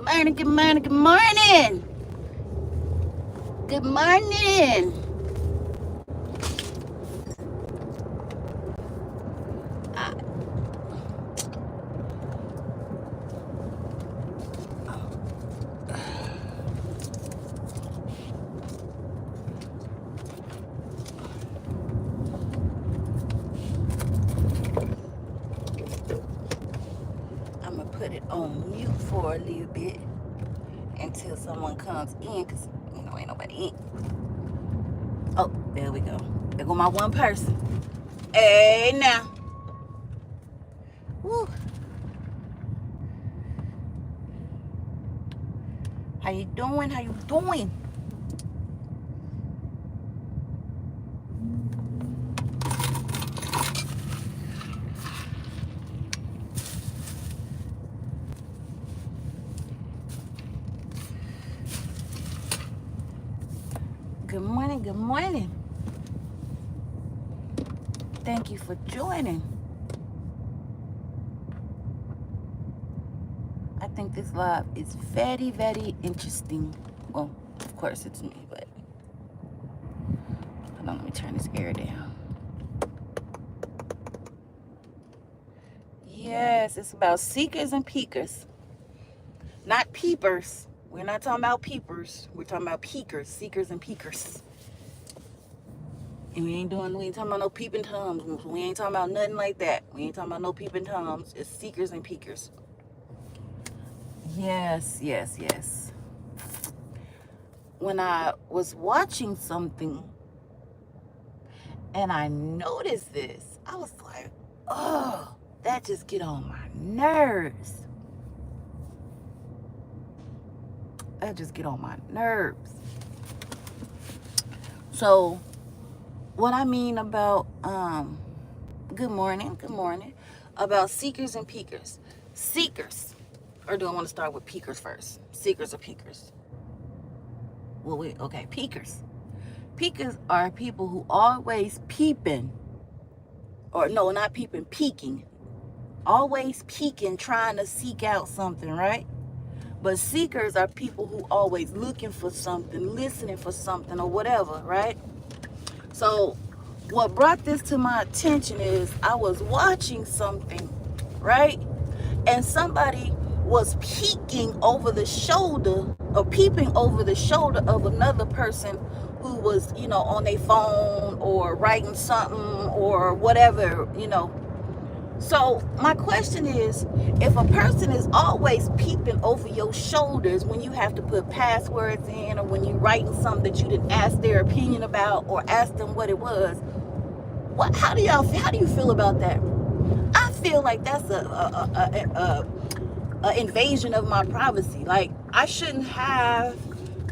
morning, good morning, good morning. Good morning. I, I'm going to put it on mute for a little bit until someone comes in because, ain't nobody in. Oh, there we go. There go my one person. Hey, now. Woo. How you doing? How you doing? Good morning, good morning. Thank you for joining. I think this live is very, very interesting. Well, of course it's me, but hold on, let me turn this air down. Yes, it's about seekers and peekers. Not peepers. We're not talking about peepers. We're talking about peekers, seekers and peekers. And we ain't talking about no peeping toms. We ain't talking about nothing like that. We ain't talking about no peeping toms. It's seekers and peekers. Yes, yes, yes. When I was watching something and I noticed this, I was like, oh, that just get on my nerves. That just get on my nerves. So what I mean about good morning, about seekers and peekers. Seekers, or do I want to start with peekers first? Seekers or peekers? Well, okay, peekers. Peekers are people who always peeping, or no, not peeping, peeking. Always peeking, trying to seek out something, right? But seekers are people who always looking for something, listening for something, or whatever, right? So what brought this to my attention is I was watching something, right? And somebody was peeking over the shoulder or peeping over the shoulder of another person who was, on their phone or writing something or whatever. So my question is, if a person is always peeping over your shoulders when you have to put passwords in or when you're writing something that you didn't ask their opinion about or ask them what it was, how do you feel about that? I feel like that's a invasion of my privacy. Like, I shouldn't have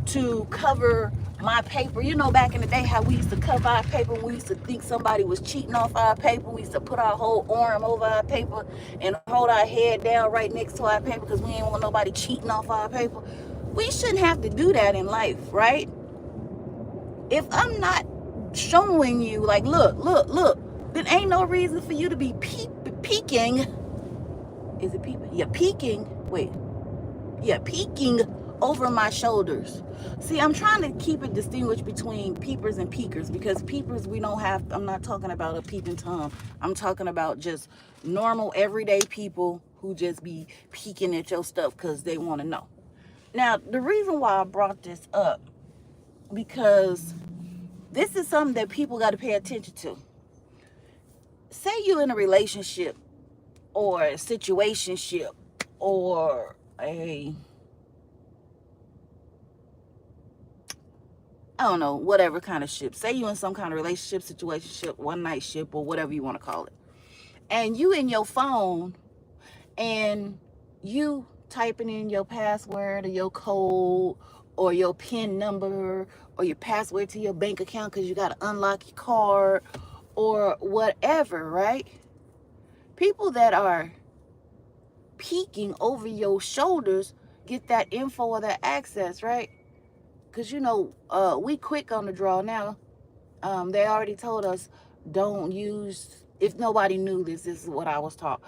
to cover my paper. Back in the day, how we used to cover our paper. We used to think somebody was cheating off our paper. We used to put our whole arm over our paper and hold our head down right next to our paper because we didn't want nobody cheating off our paper. We shouldn't have to do that in life, right? If I'm not showing you, like, look, then ain't no reason for you to be peeking. Is it peeping? Yeah, peeking. Wait. Yeah, peeking over my shoulders. See, I'm trying to keep it distinguished between peepers and peekers, because peepers, I'm not talking about a peeping Tom. I'm talking about just normal, everyday people who just be peeking at your stuff because they want to know. Now, the reason why I brought this up, because this is something that people got to pay attention to. Say you're in a relationship or a situationship or I don't know, whatever kind of ship. Say you in some kind of relationship, situationship, one night ship, or whatever you want to call it. And you in your phone and you typing in your password or your code or your PIN number or your password to your bank account because you got to unlock your card or whatever, right? People that are peeking over your shoulders get that info or that access, right? Because, we quick on the draw now. They already told us don't use, if nobody knew this is what I was taught,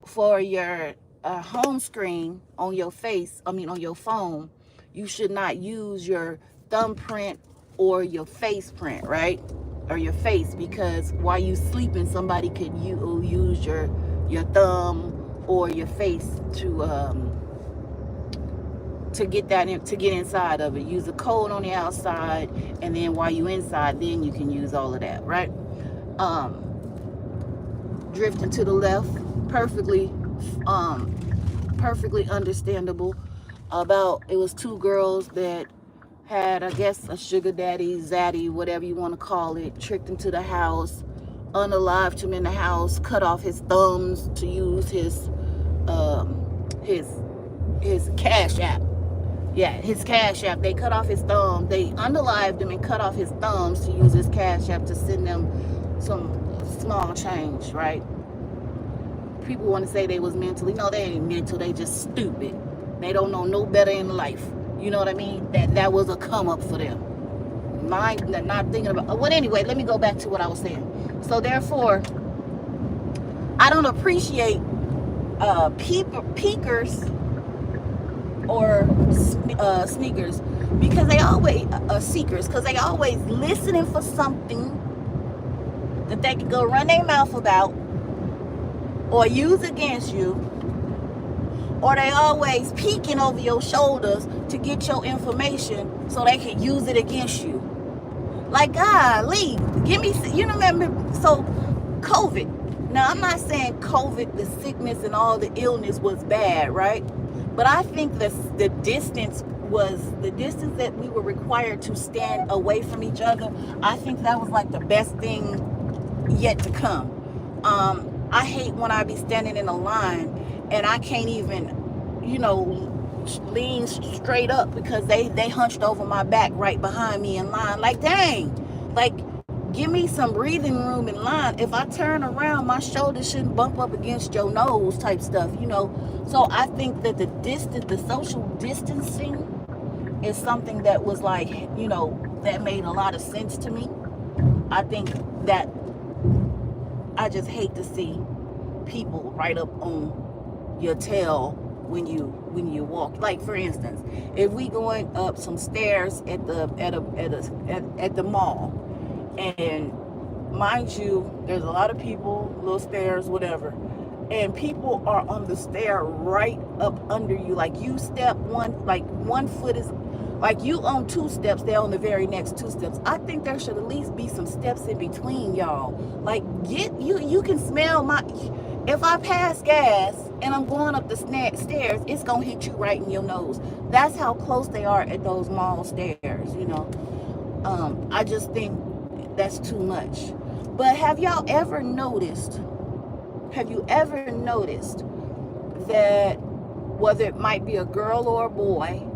for your a home screen on your on your phone, you should not use your thumbprint or your face print, right? Or your face, because while you sleeping, somebody could use your thumb or your face to get that in, to get inside of it. Use a code on the outside, and then while you inside, then you can use all of that, right? Drifting to the left, perfectly perfectly understandable. About, it was two girls that had, I guess, a sugar daddy, zaddy, whatever you want to call it, tricked him to the house, unalived him in the house, cut off his thumbs to use his cash app. Yeah, his cash app. They cut off his thumb. They unalived him and cut off his thumbs to use his cash app to send them some small change, right? People want to say they was mentally. No, they ain't mental. They just stupid. They don't know no better in life. You know what I mean? That was a come up for them. Mind not thinking about. Well, anyway, let me go back to what I was saying. So therefore, I don't appreciate peekers or sneakers, because they always seekers, because they always listening for something that they can go run their mouth about or use against you, or they always peeking over your shoulders to get your information so they can use it against you. Like, golly, give me, you remember, so COVID. Now, I'm not saying COVID, the sickness and all the illness was bad, right? But I think the distance that we were required to stand away from each other. I think that was like the best thing yet to come. I hate when I be standing in a line and I can't even, lean straight up because they hunched over my back right behind me in line. Like, dang, like, give me some breathing room in line. If I turn around, my shoulders shouldn't bump up against your nose type stuff, So I think that the social distancing is something that was like, that made a lot of sense to me. I think that I just hate to see people right up on your tail when you walk. Like, for instance, if we going up some stairs at the mall, and mind you, there's a lot of people, little stairs, whatever, and people are on the stair right up under you. Like, you step one, like one foot is, like you on two steps, they're on the very next two steps. I think there should at least be some steps in between y'all. Like, you can smell if I pass gas and I'm going up the stairs, it's gonna hit you right in your nose. That's how close they are at those mall stairs, I just think that's too much. But have you ever noticed that whether it might be a girl or a boy,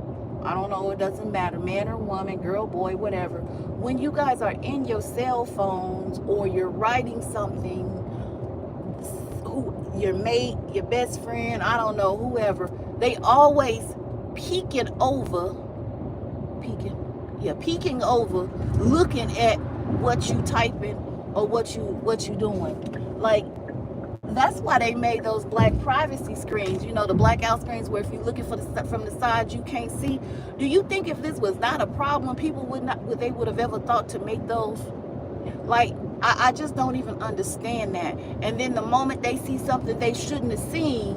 I don't know, it doesn't matter, man or woman, girl, boy, whatever, when you guys are in your cell phones or you're writing something, your mate, your best friend, I don't know, whoever, they always peeking over, looking at what you typing or what you doing. Like, that's why they made those black privacy screens, the blackout screens where if you're looking from the side you can't see. Do you think if this was not a problem, people would have ever thought to make those? Like, I just don't even understand that. And then the moment they see something they shouldn't have seen,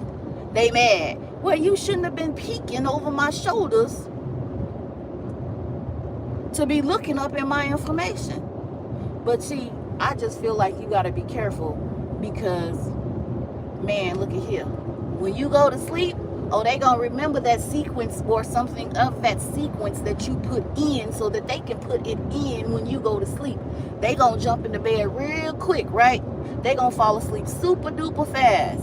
they mad. Well, you shouldn't have been peeking over my shoulders to be looking up in my information. But see, I just feel like you got to be careful because, man, look at here. When you go to sleep, they gonna remember that sequence or something of that sequence that you put in so that they can put it in when you go to sleep. They gonna jump into bed real quick, right? They gonna fall asleep super duper fast.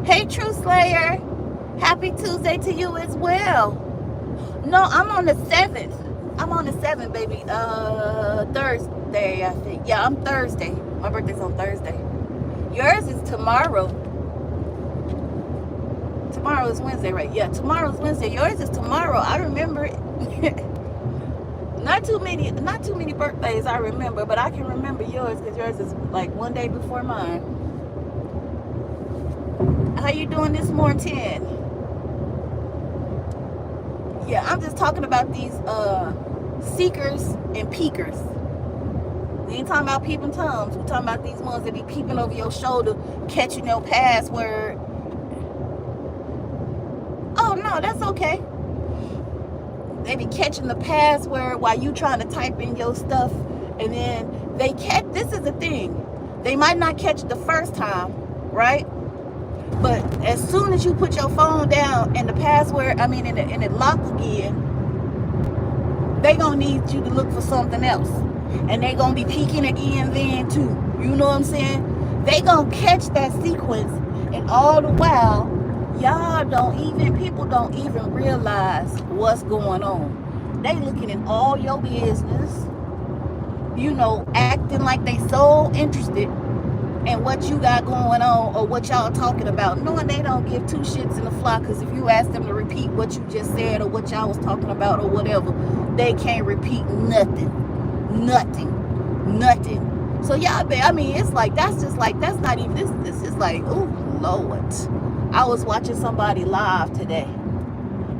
Hey, True Slayer. Happy Tuesday to you as well. No, I'm on the 7th, baby. Thursday, I think. Yeah, I'm Thursday. My birthday's on Thursday. Yours is tomorrow. Tomorrow is Wednesday, right? Yeah, tomorrow's Wednesday. Yours is tomorrow. I remember it. No, not too many birthdays I remember, but I can remember yours because yours is like one day before mine. How you doing this morning? Yeah, I'm just talking about these seekers and peekers. We ain't talking about peeping toms. We're talking about these ones that be peeping over your shoulder, catching your password. Oh no, that's okay. They be catching the password while you trying to type in your stuff, and then they catch. This is the thing. They might not catch it the first time, right? But as soon as you put your phone down and the password, and it lock again, they gonna need you to look for something else, and they gonna be peeking again then too. You know what I'm saying? They gonna catch that sequence, and all the while, people don't even realize what's going on. They looking in all your business, acting like they so interested in what you got going on or what y'all talking about, knowing they don't give two shits in the fly, because if you ask them to repeat what you just said or what y'all was talking about or whatever, they can't repeat nothing. So it's like, that's not even, this is like, oh Lord. I was watching somebody live today,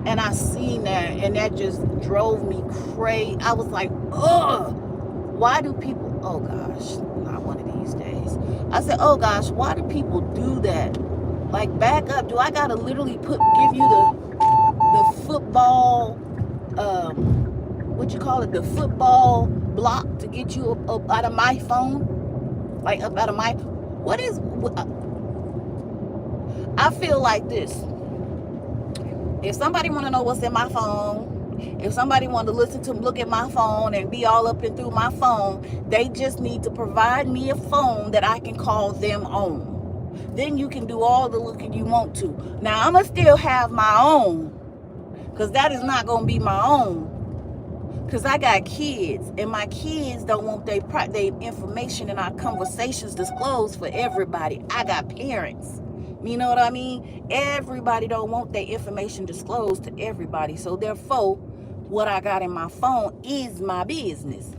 and I seen that, and that just drove me crazy. I was like, ugh, why do people, oh gosh, not one of these days. I said, oh gosh, why do people do that? Like, back up. Do I gotta literally give you the football, the football block to get you up out of my phone? Like, up out of my, I feel like this. If somebody want to know what's in my phone, if somebody want to look at my phone and be all up and through my phone, they just need to provide me a phone that I can call them on. Then you can do all the looking you want to. Now, I'm going to still have my own, because that is not going to be my own. Because I got kids, and my kids don't want their information and our conversations disclosed for everybody. I got parents. You know what I mean? Everybody don't want their information disclosed to everybody. So therefore, what I got in my phone is my business.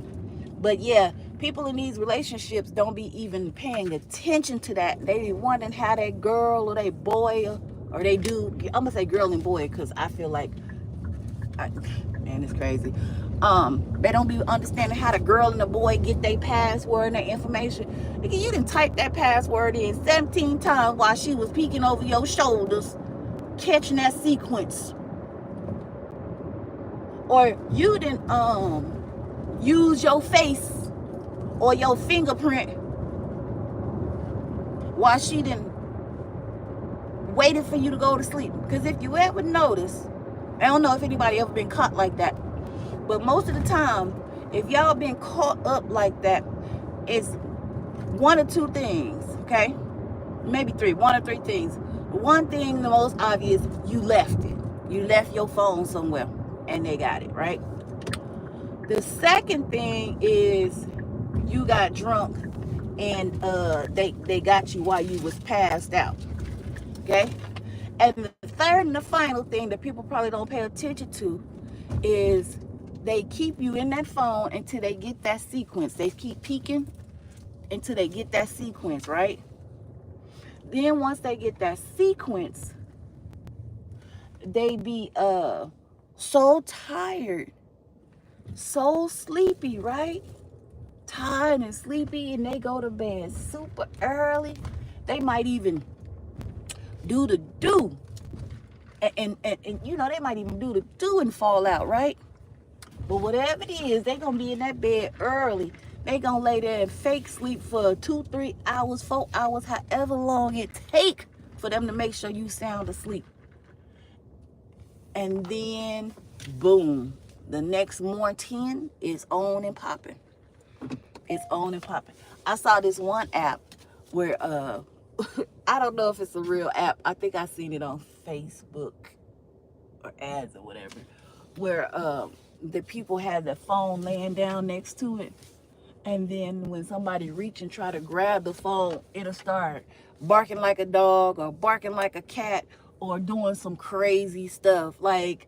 But yeah, people in these relationships don't be even paying attention to that. They be wondering how that girl or they boy or they dude, I'm gonna say girl and boy, because I feel like, man, it's crazy. They don't be understanding how the girl and the boy get their password and their information. You didn't type that password in 17 times while she was peeking over your shoulders, catching that sequence. Or you didn't use your face or your fingerprint while she didn't waited for you to go to sleep. Because if you ever notice, I don't know if anybody ever been caught like that, but most of the time, if y'all been caught up like that, it's one or two things, okay? Maybe three, one or three things. One thing, the most obvious, you left it. You left your phone somewhere, and they got it, right? The second thing is you got drunk, and they got you while you was passed out, okay? And the third and the final thing that people probably don't pay attention to is they keep you in that phone until they get that sequence. They keep peeking until they get that sequence, right? Then once they get that sequence, they be so tired, so sleepy, right? Tired and sleepy, and they go to bed super early. They might even do the do. And they might even do the do and fall out, right? But whatever it is, they gonna be in that bed early. They gonna lay there and fake sleep for 2, 3 hours, 4 hours, however long it take for them to make sure you sound asleep. And then, boom, the next morning is on and popping. It's on and popping. I saw this one app where I don't know if it's a real app. I think I seen it on Facebook or ads or whatever, where the people had the phone laying down next to it, and then when somebody reach and try to grab the phone, it'll start barking like a dog or barking like a cat or doing some crazy stuff like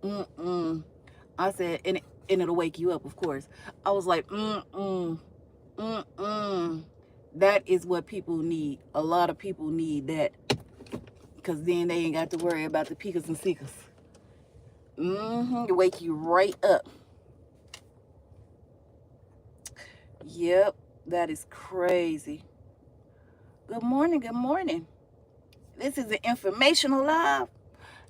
I said, and and it'll wake you up, of course. I was like, that is what people need. A lot of people need that, because then they ain't got to worry about the peekers and seekers. To wake you right up. Yep, that is crazy. Good morning, good morning. This is an informational live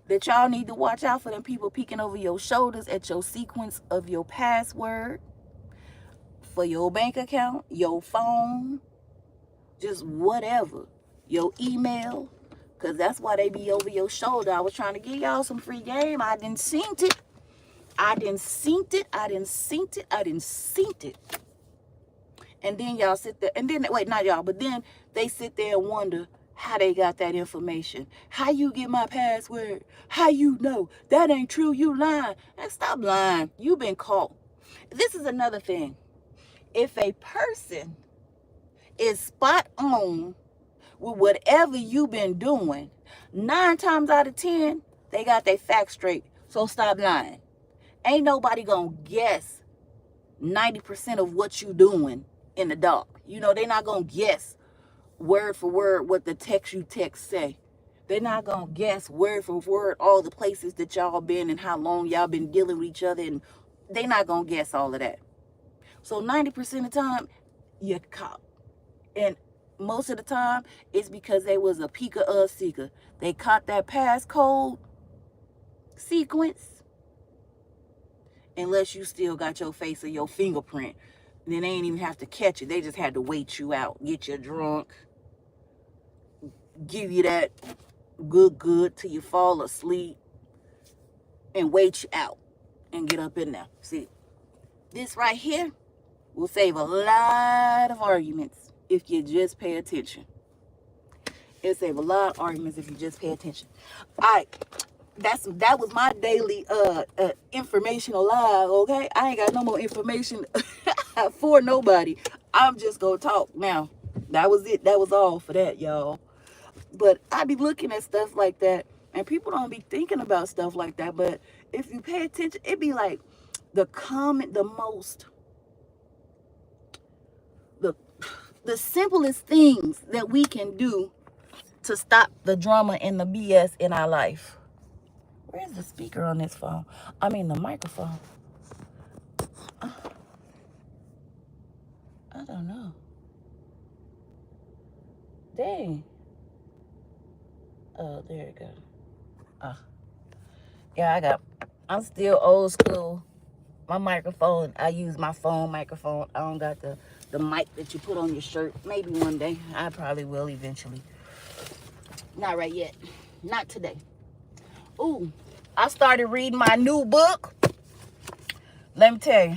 that y'all need to watch out for them people peeking over your shoulders at your sequence of your password for your bank account, your phone, just whatever, your email, because that's why they be over your shoulder. I was trying to give y'all some free game. I didn't seen it. And then y'all sit there, and then, wait, not y'all, but then they sit there and wonder how they got that information. How you get my password? How you know? That ain't true. You lying. And stop lying. You been caught. This is another thing. If a person is spot on with whatever you've been doing, 9 times out of 10, they got their facts straight. So stop lying. Ain't nobody gonna guess 90% of what you doing in the dark. You know, they not gonna guess word for word what the text you text say. They're not gonna guess word for word all the places that y'all been and how long y'all been dealing with each other, and they not gonna guess all of that. So 90% of the time, you're caught. And most of the time, it's because they was a peeker or a seeker. They caught that passcode sequence, unless you still got your face or your fingerprint. And then they ain't even have to catch it. They just had to wait you out, get you drunk, give you that good till you fall asleep, and wait you out and get up in there. See, this right here will save a lot of arguments if you just pay attention. It'll save a lot of arguments if you just pay attention. All right, that was my daily informational live. Okay, I ain't got no more information for nobody. I'm just gonna talk now. That was it. That was all for that, y'all. But I be looking at stuff like that, and people don't be thinking about stuff like that. But if you pay attention, it be like the simplest things that we can do to stop the drama and the BS in our life. Where's the speaker on this phone? I mean the microphone. I don't know. Dang. Oh, there it goes. Yeah, I'm still old school. My microphone, I use my phone microphone. I don't got the mic that you put on your shirt. Maybe one day. I probably will eventually. Not right yet. Not today. Ooh, I started reading my new book. Let me tell you,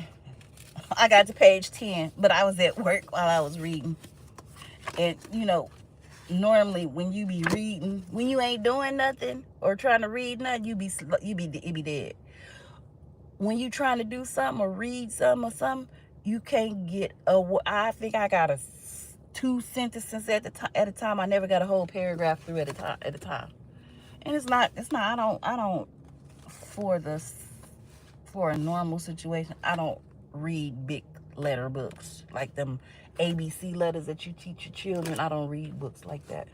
I got to page 10, but I was at work while I was reading. And, you know, normally when you be reading, when you ain't doing nothing or trying to read nothing, you be dead. When you trying to do something or read something, you can't get I think I got 2 sentences at a time. I never got a whole paragraph through at a time. And it's not I don't for a normal situation, I don't read big letter books like them ABC letters that you teach your children. I don't read books like that.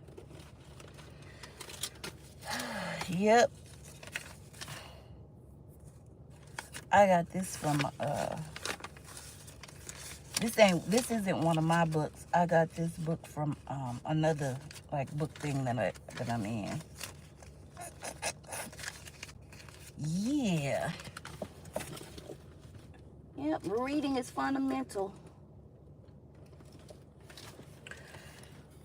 Yep. I got this from this isn't one of my books. I got this book from another like book thing that I'm in. Yeah. Yep, reading is fundamental.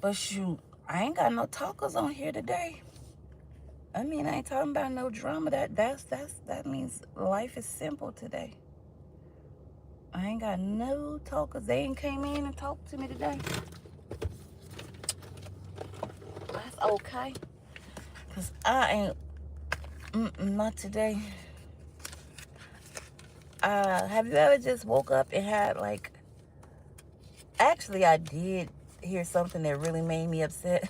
But shoot, I ain't got no talkers on here today. I mean, I ain't talking about no drama. That means life is simple today. I ain't got no talkers. They ain't came in and talked to me today. That's okay. Cause I ain't not today. Have you ever just woke up and had like, actually I did hear something that really made me upset.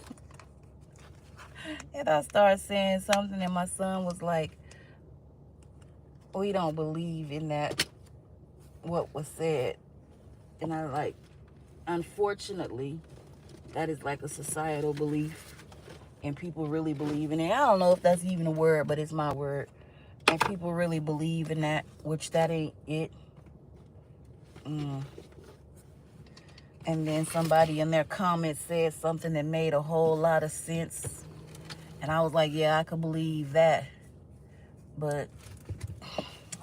And I started saying something and my son was like, we don't believe in that. what was said. And I like, unfortunately, that is like a societal belief. And people really believe in it. I don't know if that's even a word, but it's my word. And people really believe in that, which that ain't it. And then somebody in their comments said something that made a whole lot of sense. And I was like, yeah, I could believe that. But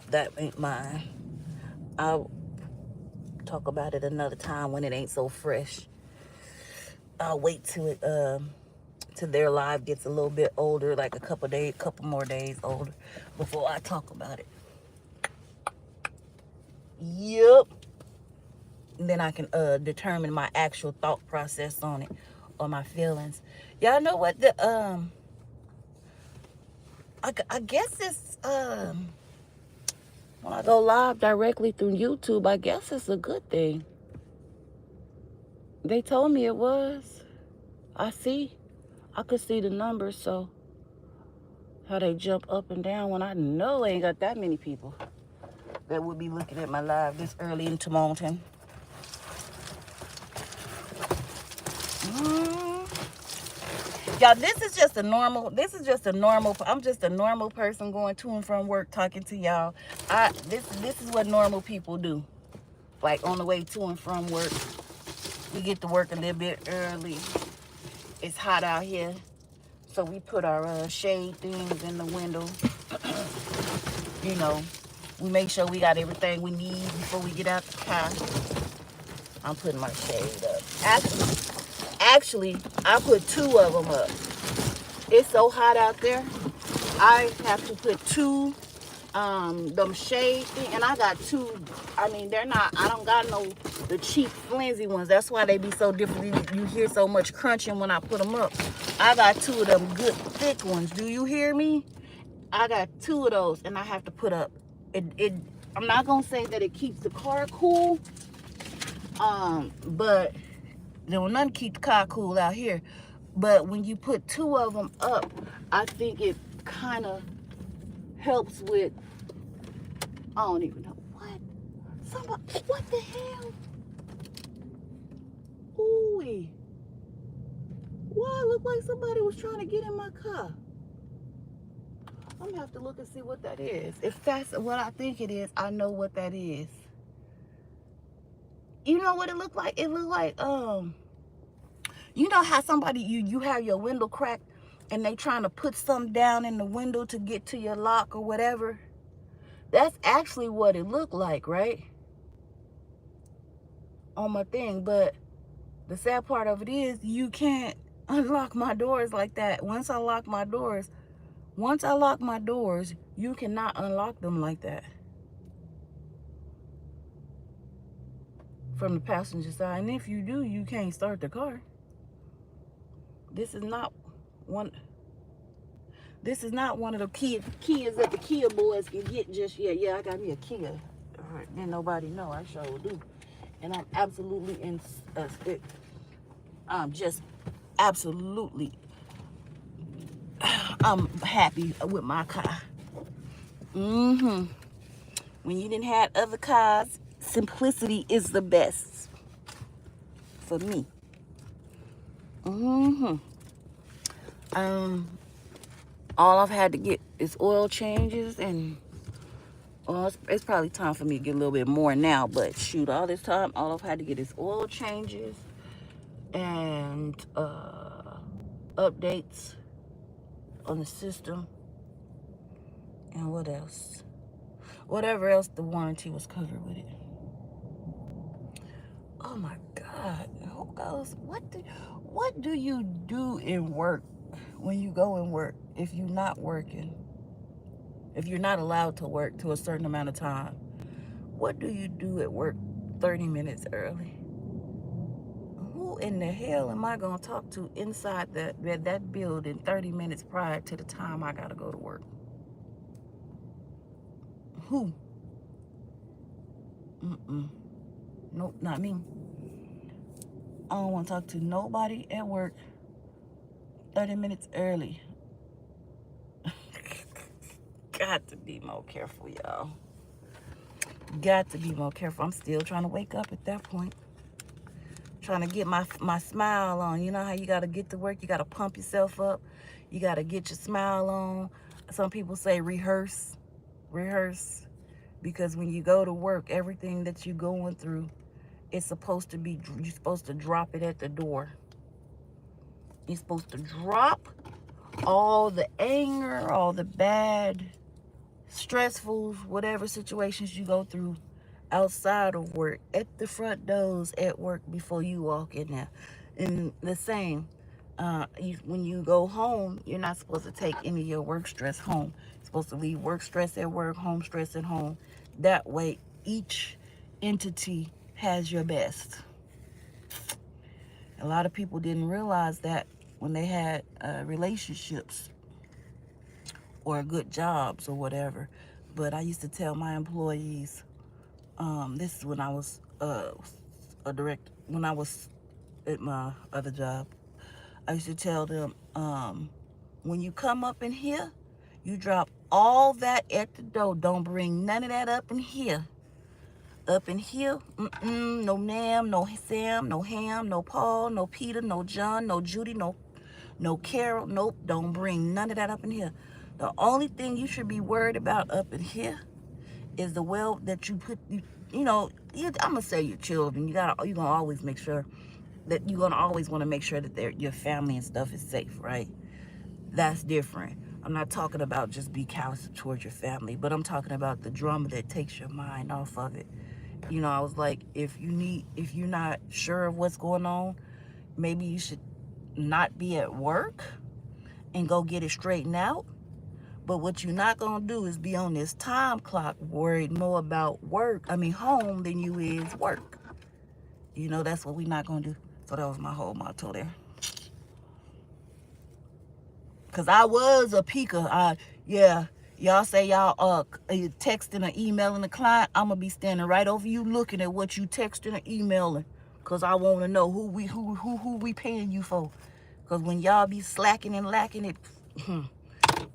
that ain't mine. I'll talk about it another time when it ain't so fresh. I'll wait till it till their life gets a little bit older, like a couple more days older, before I talk about it. Yep. And then I can determine my actual thought process on it, or my feelings. Y'all know what the I guess it's when I go live directly through YouTube, I guess it's a good thing. They told me it was. I could see the numbers, so how they jump up and down when I know I ain't got that many people that would be looking at my live this early into morning. Y'all, this is just a normal, I'm just a normal person going to and from work talking to y'all. This is what normal people do. Like on the way to and from work. We get to work a little bit early. It's hot out here. So we put our shade things in the window. You know, we make sure we got everything we need before we get out the car. I'm putting my shade up. Actually, I put 2 of them up. It's so hot out there. I have to put 2 them shade thing, and I got 2. I mean, they're not, I don't got no the cheap flimsy ones. That's why they be so different. You hear so much crunching when I put them up. I got 2 of them good thick ones. Do you hear me? I got 2 of those, and I have to put up. I'm not gonna say that it keeps the car cool, but there will nothing keep the car cool out here. But when you put 2 of them up, I think it kind of helps with, I don't even know what. What the hell? Ooh, why it look like somebody was trying to get in my car? I'm gonna have to look and see what that is. If that's what I think it is, I know what that is. You know what it looked like? It looked like, you know how somebody, you have your window cracked and they trying to put something down in the window to get to your lock or whatever? That's actually what it looked like, right? On my thing. But the sad part of it is you can't unlock my doors like that. Once I lock my doors, you cannot unlock them like that from the passenger side. And if you do, you can't start the car. This is not one of the Kias that the Kia boys can get just yet. Yeah, I got me a Kia. All right, then nobody know. I sure do. And I'm absolutely I'm happy with my car. When you didn't have other cars, simplicity is the best for me. All I've had to get is oil changes, and it's probably time for me to get a little bit more now, but shoot, all this time, all I've had to get is oil changes and updates on the system, and what else? Whatever else the warranty was covered with it. Oh my God! Who goes? What do you do in work when you go in work if you're not working? If you're not allowed to work to a certain amount of time, what do you do at work 30 minutes early? Who in the hell am I gonna talk to inside that building 30 minutes prior to the time I gotta go to work? Who? Nope, not me. I don't want to talk to nobody at work 30 minutes early. Got to be more careful, y'all. Got to be more careful. I'm still trying to wake up at that point. Trying to get my smile on. You know how you got to get to work? You got to pump yourself up. You got to get your smile on. Some people say rehearse. Rehearse. Because when you go to work, everything that you're going through, it's supposed to be, you're supposed to drop it at the door. You're supposed to drop all the anger, all the bad, stressful, whatever situations you go through outside of work, at the front doors at work before you walk in there. And the same, when you go home, you're not supposed to take any of your work stress home. You're supposed to leave work stress at work, home stress at home. That way, each entity has your best. A lot of people didn't realize that when they had relationships or good jobs or whatever. But I used to tell my employees, this is when I was when I was at my other job. I used to tell them, when you come up in here, you drop all that at the door. Don't bring none of that up in here. Up in here, no Nam, no Sam, no Ham, no Paul, no Peter, no John, no Judy, no Carol. Nope, don't bring none of that up in here. The only thing you should be worried about up in here is the well that you put, I'm gonna say your children. You're gonna always make sure that you're gonna always want to make sure that your family and stuff is safe, right? That's different. I'm not talking about just be callous towards your family, but I'm talking about the drama that takes your mind off of it. I was like, if you're not sure of what's going on, maybe you should not be at work and go get it straightened out. But what you're not going to do is be on this time clock worried more about home than you is work. That's what we're not going to do. So that was my whole motto there. Because I was a peeker. Y'all say y'all texting or emailing a client. I'm going to be standing right over you looking at what you texting or emailing. Because I want to know who we paying you for. Because when y'all be slacking and lacking,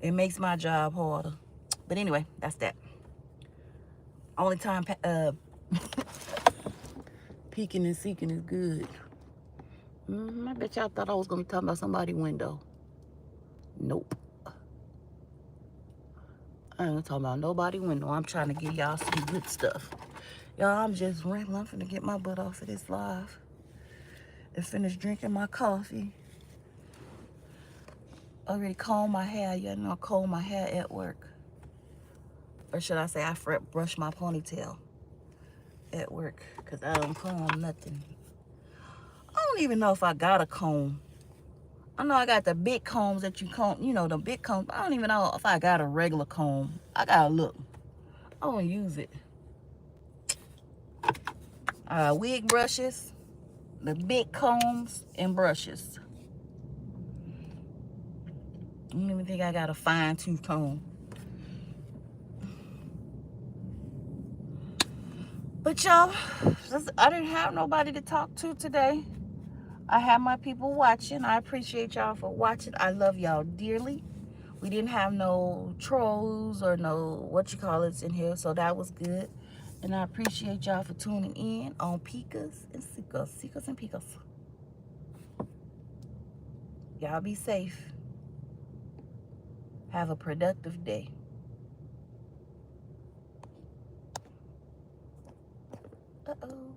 it makes my job harder. But anyway, that's that. Only time peeking and seeking is good. I bet y'all thought I was going to be talking about somebody's window. Nope. I ain't talking about nobody's window. I'm trying to give y'all some good stuff. Y'all, I'm just rambling. I'm finna get my butt off of this live and finish drinking my coffee. Already combed my hair. You know, I comb my hair at work. Or should I say I brush my ponytail at work, because I don't comb nothing. I don't even know if I got a comb. I know I got the big combs that you comb, the big combs. I don't even know if I got a regular comb. I gotta look. I don't use it. Wig brushes, the big combs, and brushes. I don't even think I got a fine tooth comb. But y'all, I didn't have nobody to talk to today. I have my people watching. I appreciate y'all for watching. I love y'all dearly. We didn't have no trolls or no in here, so that was good. And I appreciate y'all for tuning in on Peekers and Seekers. Seekers and Peekers. Y'all be safe. Have a productive day. Uh-oh.